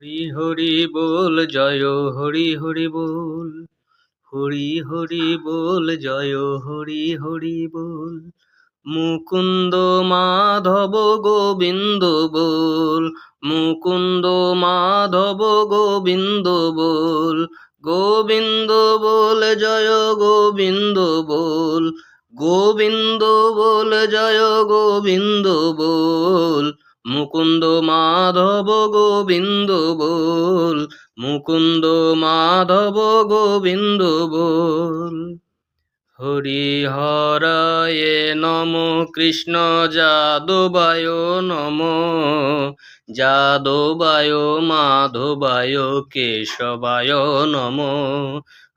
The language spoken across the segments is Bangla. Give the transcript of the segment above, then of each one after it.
হরি হরি বল জয় হরি হরি বল, হরি হরি বল জয় হরি হরি বল। মুকুন্দ মাধব গোবিন্দ বল, মুকুন্দ মাধব গোবিন্দ বল, গোবিন্দ বল জয় গোবিন্দ বল, গোবিন্দ বল জয় গোবিন্দ বল। মুকুন্দ মাধব গোবিন্দ বল, মুকুন্দ মাধব গোবিন্দ বল। হরি হরায় নম কৃষ্ণ যাদবায় নম, যাদবায় মাধবায় কেশবায় নম।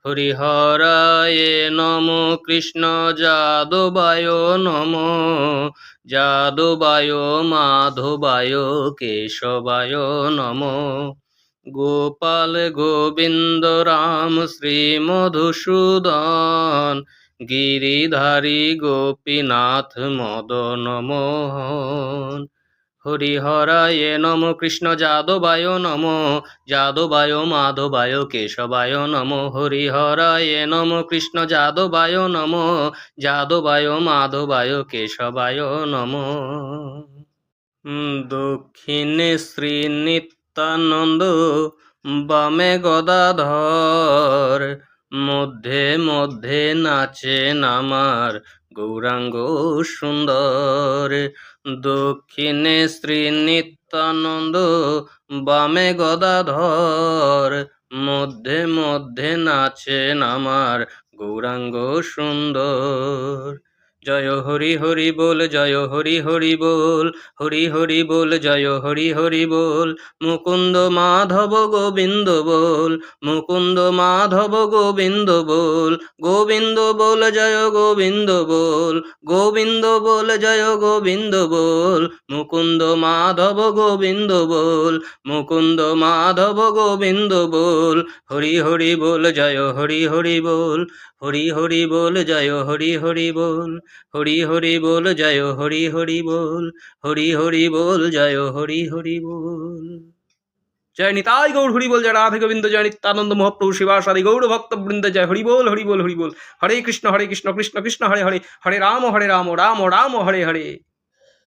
হরি হরায় নম কৃষ্ণ যাদবায় নম, যাদবায় মাধবায় কেশবায় নম। গোপাল গোবিন্দ রাম শ্রী মধুসূদন, গিরিধারী গোপীনাথ মদন মোহন। হরি হরায় নম কৃষ্ণ যাদবায় নম, যাদবায় মাধবায় কেশবায় নম। হরি হরায় নম কৃষ্ণ যাদবায় নম, যাদবায় মাধবায় কেশবায় নম। দক্ষিণে শ্রী নিত্যানন্দ, বামে গদাধর, মধ্যে মধ্যে নাচেন আমার গৌরাঙ্গ সুন্দর। দক্ষিণে শ্রী নিত্যানন্দ, বামে গদাধর, মধ্যে মধ্যে নাচেন আমার গৌরাঙ্গ সুন্দর। জয় হরি হরি বল জয় হরি হরি বল, হরি হরি বল জয় হরি হরি বল। মুকুন্দ মাধব গোবিন্দ বল, মুকুন্দ মাধব গোবিন্দ বল, গোবিন্দ বল জয় গোবিন্দ বল, গোবিন্দ বল জয় গোবিন্দ বল। মুকুন্দ মাধব গোবিন্দ বল, মুকুন্দ মাধব গোবিন্দ বল। হরি হরি বল জয় হরি হরি বল, হরি হরি বল জয় হরি হরি বল, হরি হরি বল জয় হরি হরি বল, হরি হরি বল জয় হরি হরি বল। জয় নিতাই গৌর হরি বল, জয় রাধে গোবিন্দ, জয় নিত্যানন্দ মহাপ্রভু শিবাসাদি গৌর ভক্ত বৃন্দ, জয় হরি বল হরি বল হরি বল। হরে কৃষ্ণ কৃষ্ণ কৃষ্ণ হরে হরে, হরে রাম রাম রাম হরে হরে।